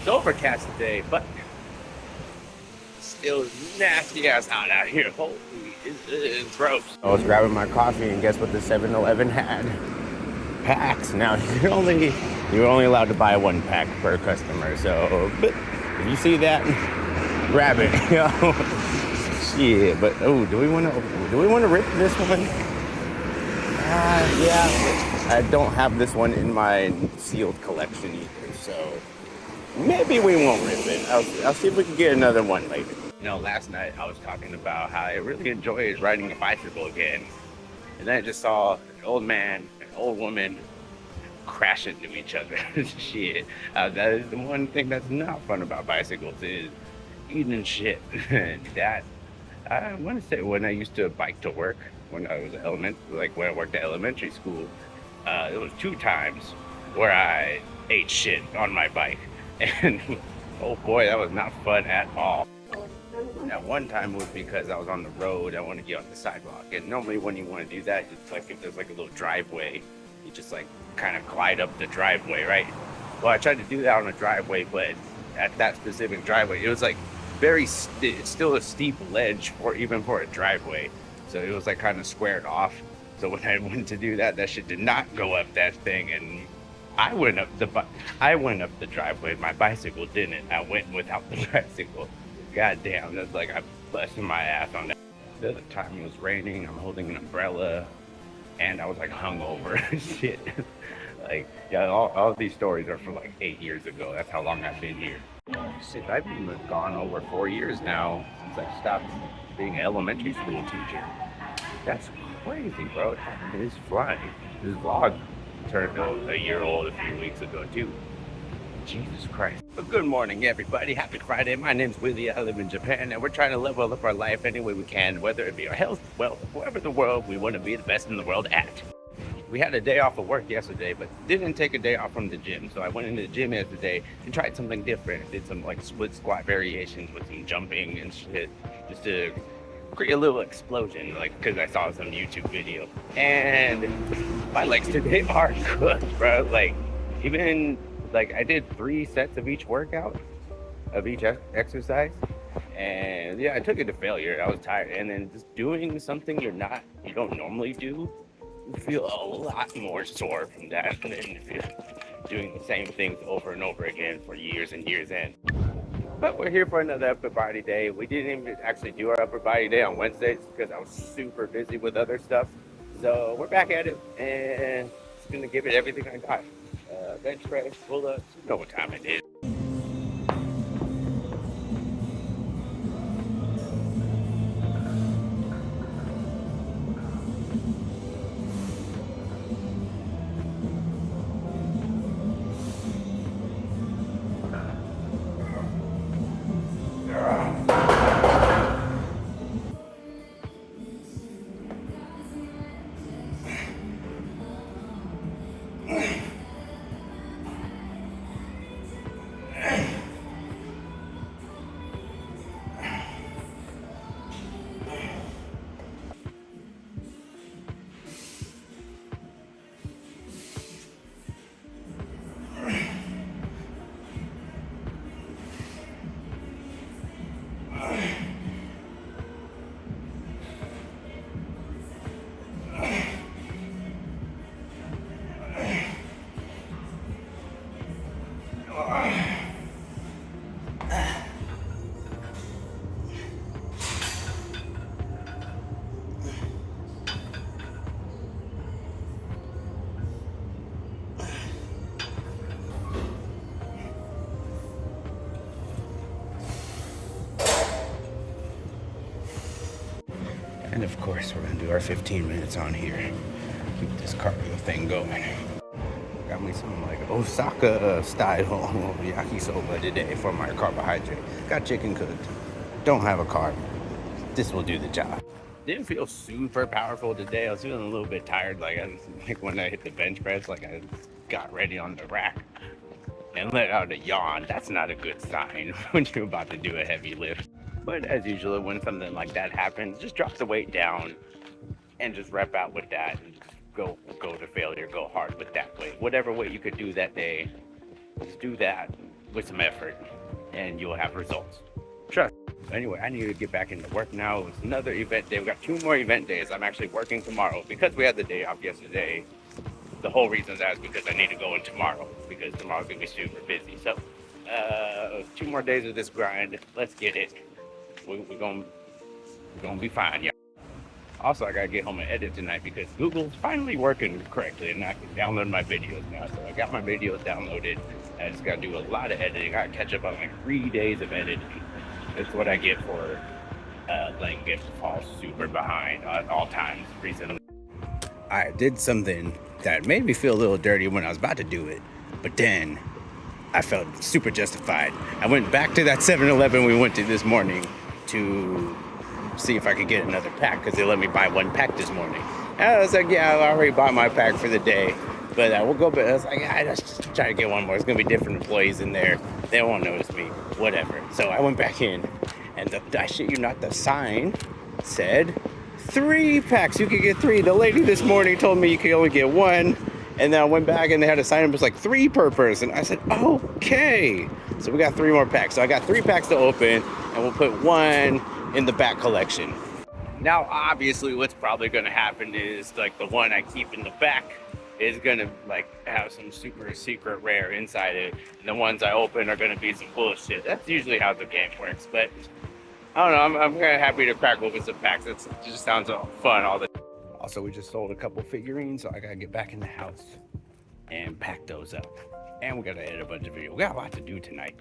overcast today, but still nasty ass hot out here. Holy, it's gross. I was grabbing my coffee, and guess what the 7-Eleven had? Packs. Now you're only allowed to buy one pack per customer. So, but if you see that, grab it. Shit. But do we want to rip this one? Yeah. I don't have this one in my sealed collection either. So maybe we won't rip it. I'll see if we can get another one later. Last night I was talking about how I really enjoyed riding a bicycle again. And then I just saw an old man, an old woman crash into each other. Shit. That is the one thing that's not fun about bicycles is eating shit. That, I want to say when I used to bike to work, when I was when I worked at elementary school, it was 2 times where I ate shit on my bike. And oh boy, that was not fun at all. That one time was because I was on the road. I wanted to get on the sidewalk. And normally when you want to do that, it's like if there's like a little driveway, you just like kind of glide up the driveway, right? Well, I tried to do that on a driveway, but at that specific driveway, it was like it's still a steep ledge even for a driveway. So it was like kind of squared off. So when I went to do that, that shit did not go up that thing. And I went up the driveway. My bicycle didn't. I went without the bicycle. God damn, that's like I'm busting my ass on that. The other time it was raining, I'm holding an umbrella, and I was like hungover. Shit. Like, yeah, all these stories are from like 8 years ago. That's how long I've been here. Shit, I've been gone over 4 years now since I stopped being an elementary school teacher. That's crazy, bro. It is flying. This vlog turned a year old a few weeks ago, too. Jesus Christ. But good morning, everybody. Happy Friday. My name's Willie. I live in Japan, and we're trying to level up our life any way we can, whether it be our health, wealth, whatever the world we want to be the best in the world at. We had a day off of work yesterday, but didn't take a day off from the gym. So I went into the gym yesterday and tried something different. Did some like split squat variations with some jumping and shit, just to create a little explosion, like because I saw some YouTube video. And my legs today are good, bro. Like even like I did 3 sets of each workout, of each exercise, and yeah, I took it to failure. I was tired, and then just doing something you don't normally do, you feel a lot more sore from that than if you're doing the same things over and over again for years and years in. But we're here for another upper body day. We didn't even actually do our upper body day on Wednesdays because I was super busy with other stuff. So we're back at it, and just gonna give it everything I got. Bench press, pull-ups, you know what time it is. And of course, we're gonna do our 15 minutes on here. Keep this cardio thing going. Got me some like Osaka style yakisoba today for my carbohydrate. Got chicken cooked. Don't have a carb. This will do the job. Didn't feel super powerful today. I was feeling a little bit tired. Like when I hit the bench press, like I got ready on the rack and let out a yawn. That's not a good sign when you're about to do a heavy lift. But as usual, when something like that happens, just drop the weight down and just rep out with that and just go to failure, go hard with that weight. Whatever weight you could do that day, just do that. with some effort, and you'll have results. Trust. Anyway, I need to get back into work now. It's another event day. We got 2 more event days. I'm actually working tomorrow because we had the day off yesterday. The whole reason is because I need to go in tomorrow because tomorrow's gonna be super busy. So, 2 more days of this grind. Let's get it. We're gonna be fine, yeah. Also, I gotta get home and edit tonight because Google's finally working correctly and I can download my videos now. So I got my videos downloaded. I just gotta do a lot of editing. I gotta catch up on like 3 days of editing. That's what I get for letting it fall super behind at all times recently. I did something that made me feel a little dirty when I was about to do it, but then I felt super justified. I went back to that 7-Eleven we went to this morning to see if I could get another pack because they let me buy 1 pack this morning. And I was like, yeah, I already bought my pack for the day, but we'll go back. I was like, I just try to get one more. It's gonna be different employees in there. They won't notice me, whatever. So I went back in, and I shit you not, the sign said 3 packs. You could get 3. The lady this morning told me you could only get 1. And then I went back and they had a sign up, it was like 3 per person. I said, okay. So we got 3 more packs. So I got 3 packs to open and we'll put 1 in the back collection. Now, obviously what's probably gonna happen is like the one I keep in the back is gonna like have some super secret rare inside it. And the ones I open are gonna be some bullshit. That's usually how the game works. But I don't know, I'm kind of happy to crack open some packs. It just sounds fun all the time. Also, we just sold a couple figurines, so I gotta get back in the house and pack those up. And we gotta edit a bunch of videos. We got a lot to do tonight.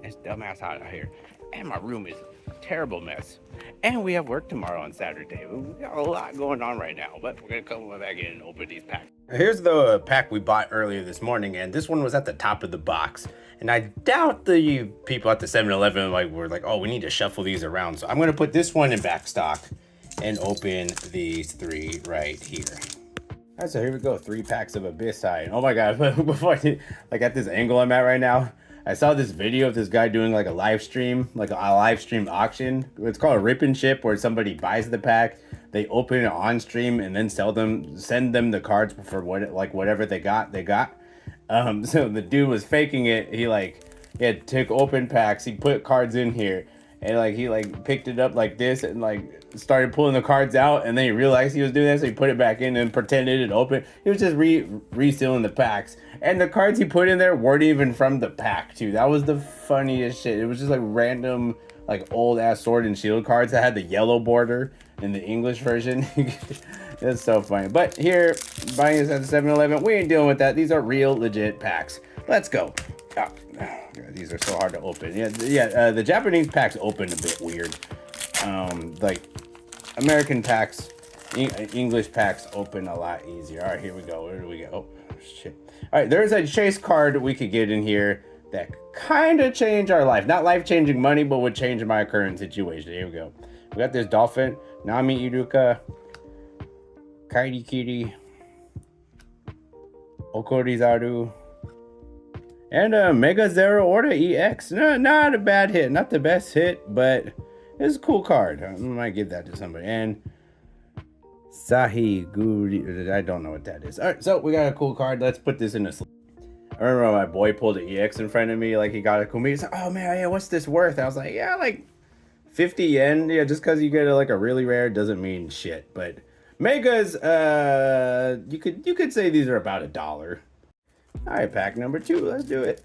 It's dumbass hot out here. And my room is a terrible mess. And we have work tomorrow on Saturday. We got a lot going on right now, but we're gonna come back in and open these packs. Here's the pack we bought earlier this morning, and this one was at the top of the box. And I doubt the people at the 7-Eleven were like, oh, we need to shuffle these around. So I'm gonna put this one in back stock and open these 3 right here. All right, so here we go, 3 packs of Abyssite. Oh my God, before like at this angle I'm at right now, I saw this video of this guy doing like a live stream, like a live stream auction. It's called a rip and ship, where somebody buys the pack, they open it on stream and then send them the cards for whatever they got. So the dude was faking it. He took open packs, he put cards in here, and he picked it up like this and started pulling the cards out, and then he realized he was doing that, so he put it back in and pretended it opened. He was just resealing the packs, and the cards he put in there weren't even from the pack too. That was the funniest shit. It was just random old ass Sword and Shield cards that had the yellow border in the English version. It's so funny. But here, buying this at the 7-Eleven, we ain't dealing with that. These are real legit packs. Let's go. Oh, these are so hard to open. The Japanese packs open a bit weird. American packs, English packs open a lot easier. All right, here we go. Where do we go? Oh, shit. All right, there's a chase card we could get in here that kind of change our life. Not life-changing money, but would change my current situation. Here we go. We got this dolphin, Nami Iruka, Kairi Kiri, Okorizaru, and a Mega Zero Order EX. No, not a bad hit. Not the best hit, but it's a cool card. I might give that to somebody. And Sahi Guri, I don't know what that is. All right, so we got a cool card. Let's put this in a slip. I remember my boy pulled an EX in front of me, he got a cool meter. He's like, oh man, yeah, what's this worth? I was like, yeah, 50 yen. Yeah, just because you get a really rare doesn't mean shit. But Megas, you could say these are about $1. All right, pack number 2. Let's do it.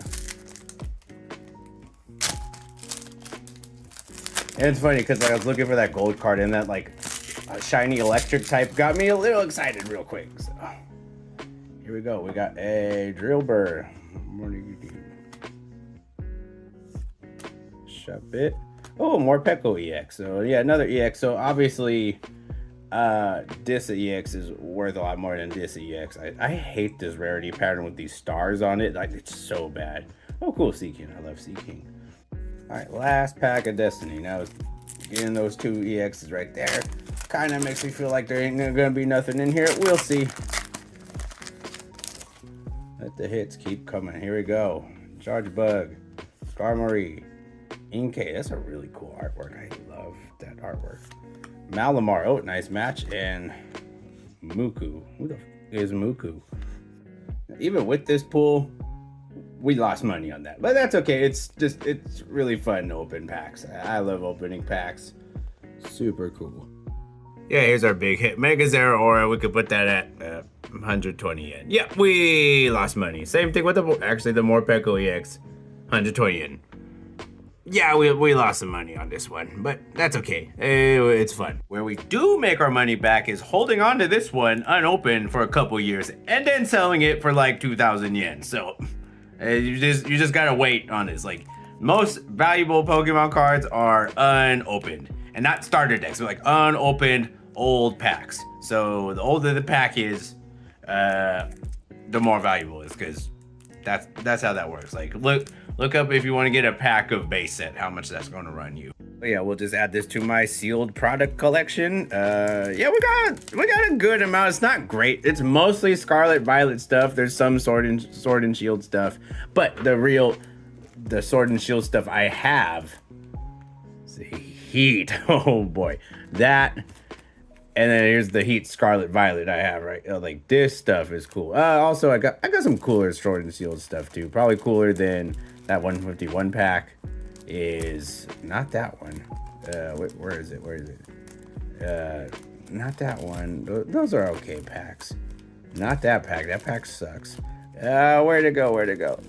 And it's funny because I was looking for that gold card, and that a shiny electric type got me a little excited real quick. So here we go. We got a drill burr. What do you do? Shop it. Oh, more Peko EX. So yeah, another EX. So obviously, Dissa EX is worth a lot more than Dissa EX. I hate this rarity pattern with these stars on it. It's so bad. Oh, cool, Sea King. I love Sea King. All right, last pack of Destiny. Now, getting those 2 EXs right there kind of makes me feel like there ain't gonna be nothing in here. We'll see. Let the hits keep coming. Here we go. Charge Bug, Skarmory, Inkay. That's a really cool artwork. I love that artwork. Malamar. Oh, nice match. And Muku. Who the f is Muku? Even with this pull, we lost money on that, but that's okay. It's really fun to open packs. I love opening packs. Super cool. Yeah, here's our big hit, Mega Zero Aura. We could put that at 120 yen. Yeah, we lost money. Same thing with the Morpeko EX, 120 yen. Yeah, we lost some money on this one, but that's okay. It's fun. Where we do make our money back is holding on to this one unopened for a couple years and then selling it for like 2,000 yen. So you just gotta wait on this. Like, most valuable Pokemon cards are unopened and not starter decks. They're like unopened old packs. So the older the pack is, the more valuable it is, because that's how that works. Like, look up if you want to get a pack of base set, how much that's going to run you. But yeah, we'll just add this to my sealed product collection. Yeah, we got a good amount. It's not great. It's mostly Scarlet Violet stuff. There's some Sword and Shield stuff, but the Sword and Shield stuff I have, see, Heat. Oh boy, that. And then here's the Heat Scarlet Violet I have, right? Like, this stuff is cool. Also, I got some cooler Sword and Shield stuff too. Probably cooler than that 151 pack. Is not that one. Where is it? Not that one. Those are okay packs. Not that pack. That pack sucks. Where'd it go?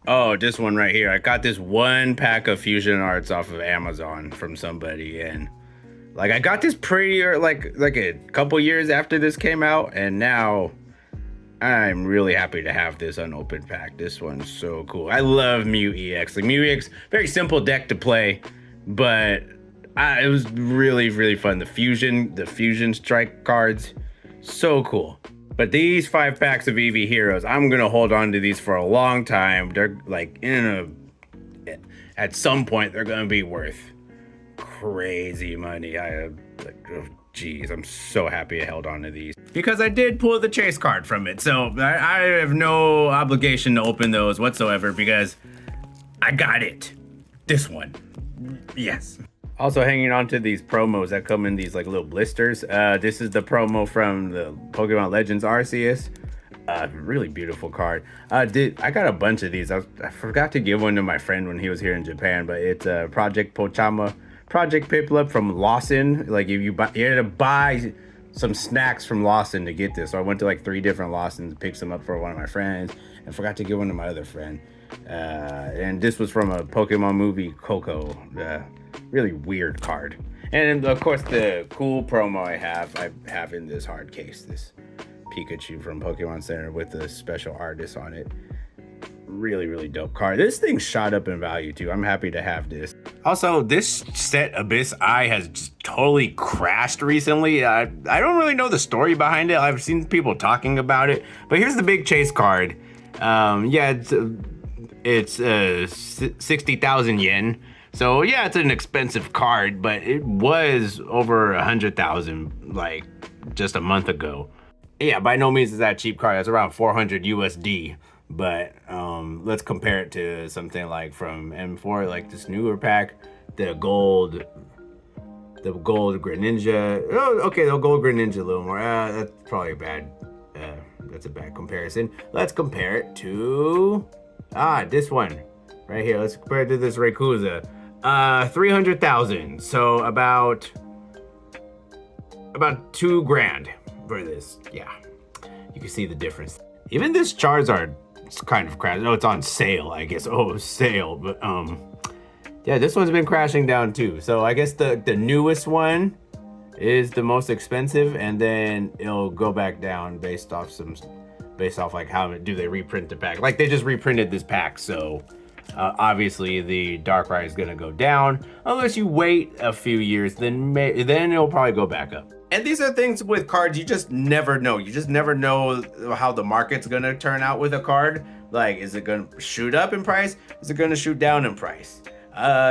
Oh, this one right here. I got this one pack of Fusion Arts off of Amazon from somebody, and like, I got this pretty like a couple years after this came out, and now I'm really happy to have this unopened pack. This one's so cool. I love Mew EX. Like, Mew EX, very simple deck to play, but it was really, really fun. The Fusion Strike cards, so cool. But these 5 packs of EV Heroes, I'm gonna hold on to these for a long time. They're like, at some point, they're gonna be worth crazy money. Jeez, I'm so happy I held on to these, because I did pull the chase card from it. So I have no obligation to open those whatsoever, because I got it. This one. Yes. Also hanging on to these promos that come in these like little blisters. This is the promo from the Pokemon Legends Arceus. Really beautiful card. I got a bunch of these. I forgot to give one to my friend when he was here in Japan, but it's Project Pochama. Project Piplup from Lawson. Like, you had to buy some snacks from Lawson to get this. So I went to like 3 different Lawsons, picked some up for one of my friends, and forgot to give one to my other friend. And this was from a Pokemon movie, Coco. Really weird card. And of course, the cool promo I have in this hard case, this Pikachu from Pokemon Center with the special artist on it. Really, really dope card. This thing shot up in value too. I'm happy to have this. Also, this set Abyss Eye has just totally crashed recently. I don't really know the story behind it. I've seen people talking about it, but here's the big chase card. Yeah, it's 60,000 yen. So yeah, it's an expensive card, but it was over 100,000 like just a month ago. Yeah, by no means is that a cheap card. That's around 400 USD. But let's compare it to something like from M4, like this newer pack, the gold Greninja. Oh, okay, the gold Greninja a little more. That's probably that's a bad comparison. Let's compare it to this one right here. Let's compare it to this Rayquaza. 300,000. So about $2,000 for this. Yeah, you can see the difference. Even this Charizard, it's kind of crashed. Oh, it's on sale, I guess. Oh, sale. But yeah, this one's been crashing down too. So I guess the newest one is the most expensive, and then it'll go back down based off like how do they reprint the pack. Like, they just reprinted this pack, so obviously the Darkrai is gonna go down unless you wait a few years. Then it'll probably go back up. And these are things with cards you just never know. You just never know how the market's gonna turn out with a card. Like, is it gonna shoot up in price? Is it gonna shoot down in price?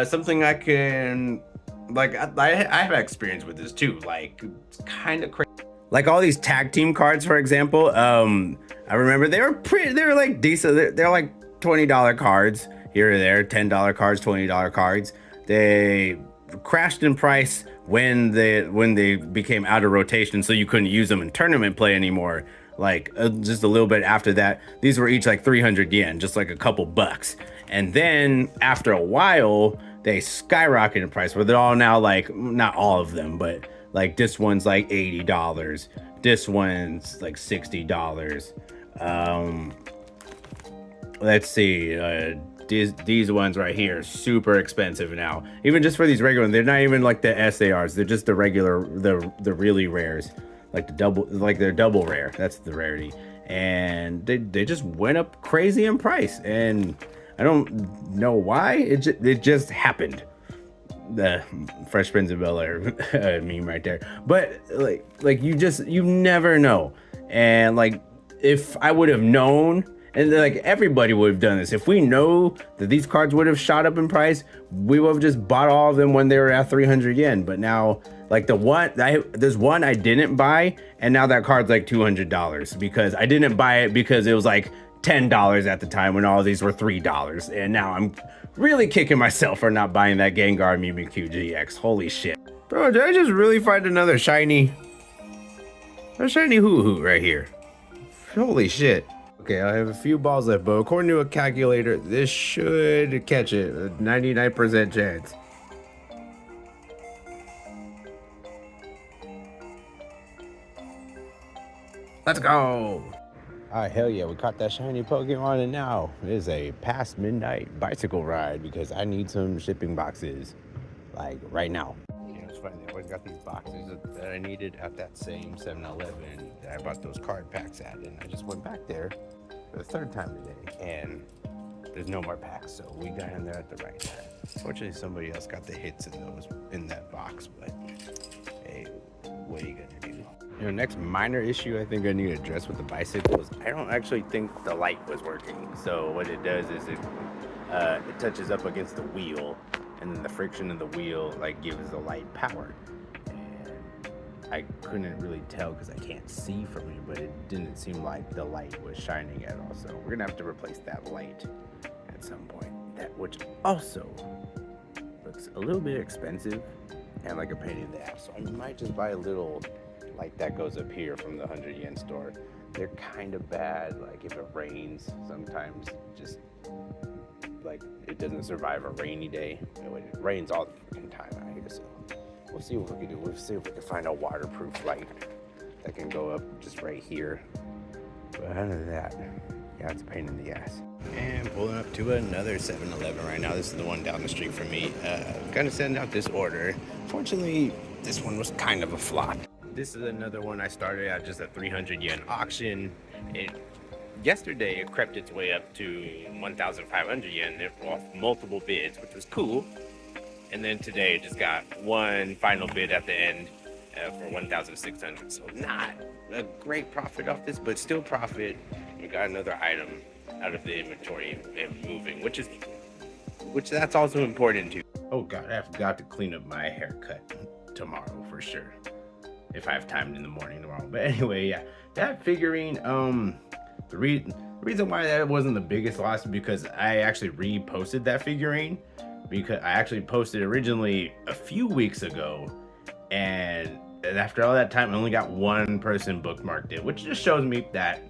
Something I can, like, I have experience with this too. Like, it's kind of crazy. Like all these tag team cards, for example. I remember they were like decent. They're like $20 cards here or there, $10 cards, $20 cards. They crashed in price when they became out of rotation, so you couldn't use them in tournament play anymore. like just a little bit after that, these were each like 300 yen, just like a couple bucks. And then after a while, they skyrocketed in price, where they're all now like, not all of them, but like this one's like $80, this one's like $60. Let's see, these ones right here, super expensive now. Even just for these regular ones, they're not even like the SARs. They're just the regular, the really rares, like the double, like they're double rare. That's the rarity, and they just went up crazy in price, and I don't know why. It just happened. The Fresh Prince of Bel-Air meme right there. But like you never know, and like if I would have known. And like everybody would have done this. If we know that these cards would have shot up in price, we would have just bought all of them when they were at 300 yen. But now, like there's one I didn't buy, and now that card's like $200 because I didn't buy it because it was like $10 at the time when all of these were $3. And now I'm really kicking myself for not buying that Gengar Mimikyu GX. Holy shit. Bro, did I just really find a shiny Hoo-Hoo right here? Holy shit. Okay, I have a few balls left, but according to a calculator, this should catch it. A 99% chance. Let's go! Ah, hell yeah, we caught that shiny Pokemon, and now it is a past midnight bicycle ride because I need some shipping boxes, like right now. You know, it's funny, they always got these boxes that I needed at that same 7-Eleven that I bought those card packs at, and I just went back there for the third time today, and there's no more packs, so we got in there at the right time. Fortunately, somebody else got the hits in that box, but hey, what are you gonna do? You know, next minor issue I think I need to address with the bicycle is I don't actually think the light was working. So what it does is it touches up against the wheel, and then the friction of the wheel like gives the light power. I couldn't really tell because I can't see from here, but it didn't seem like the light was shining at all. So we're gonna have to replace that light at some point. Which also looks a little bit expensive and like a pain in the ass. So I might just buy a little light that goes up here from the 100 yen store. They're kind of bad. Like if it rains, sometimes just like it doesn't survive a rainy day. It rains all the freaking time out here, so. We'll see what we can do. We'll see if we can find a waterproof light that can go up just right here. But other than that, yeah, it's a pain in the ass. And pulling up to another 7-Eleven right now. This is the one down the street from me. Gonna send out this order. Fortunately, this one was kind of a flop. This is another one I started at just a 300 yen auction. Yesterday, it crept its way up to 1,500 yen off multiple bids, which was cool. And then today just got one final bid at the end for 1,600. So not a great profit off this, but still profit. We got another item out of the inventory and moving, which that's also important too. Oh God, I forgot to clean up my haircut tomorrow for sure. If I have time in the morning tomorrow. But anyway, yeah, that figurine, the reason why that wasn't the biggest loss is because I actually reposted that figurine. Because I actually posted originally a few weeks ago, and after all that time, I only got one person bookmarked it, which just shows me that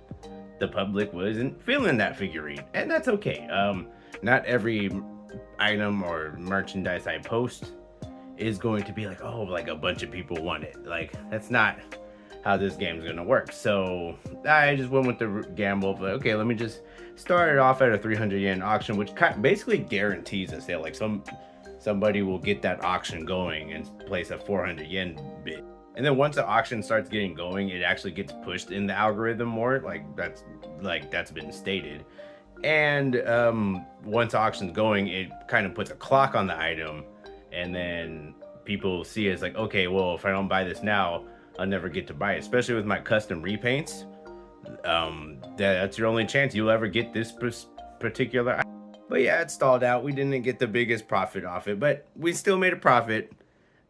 the public wasn't feeling that figurine, and that's okay. Not every item or merchandise I post is going to be like, oh, like a bunch of people want it. Like, that's not how this game's gonna work. So I just went with the gamble of like, okay, let me just start it off at a 300 yen auction, which basically guarantees a sale. Like somebody will get that auction going and place a 400 yen bid. And then once the auction starts getting going, it actually gets pushed in the algorithm more. That's been stated. And once the auction's going, it kind of puts a clock on the item, and then people see it as like, okay, well, if I don't buy this now, I'll never get to buy it. Especially with my custom repaints, that's your only chance you'll ever get this particular item. But yeah, it stalled out. We didn't get the biggest profit off it, but we still made a profit,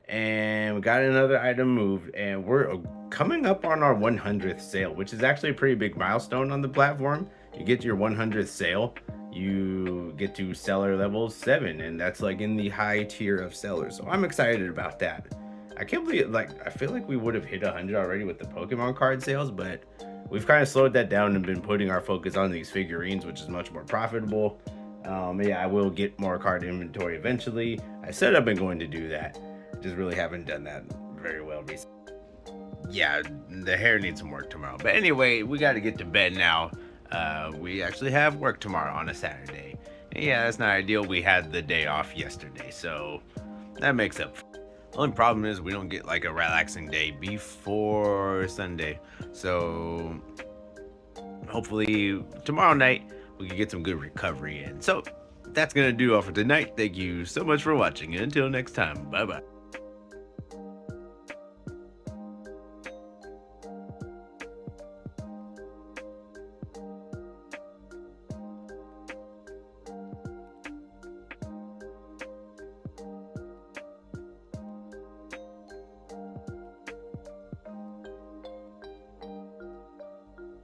and we got another item moved, and we're coming up on our 100th sale, which is actually a pretty big milestone on the platform. You get to your 100th sale, you get to seller level 7, and that's like in the high tier of sellers. So I'm excited about that. I can't believe, like, I feel like we would have hit 100 already with the Pokemon card sales, but we've kind of slowed that down and been putting our focus on these figurines, which is much more profitable. Yeah, I will get more card inventory eventually. I said I've been going to do that, just really haven't done that very well recently. Yeah, the hair needs some work tomorrow. But anyway, we got to get to bed now. We actually have work tomorrow on a Saturday. And yeah, that's not ideal. We had the day off yesterday, so that makes up. Only problem is we don't get like a relaxing day before Sunday. So hopefully tomorrow night we can get some good recovery in. So that's gonna do all for tonight. Thank you so much for watching, and until next time, bye bye.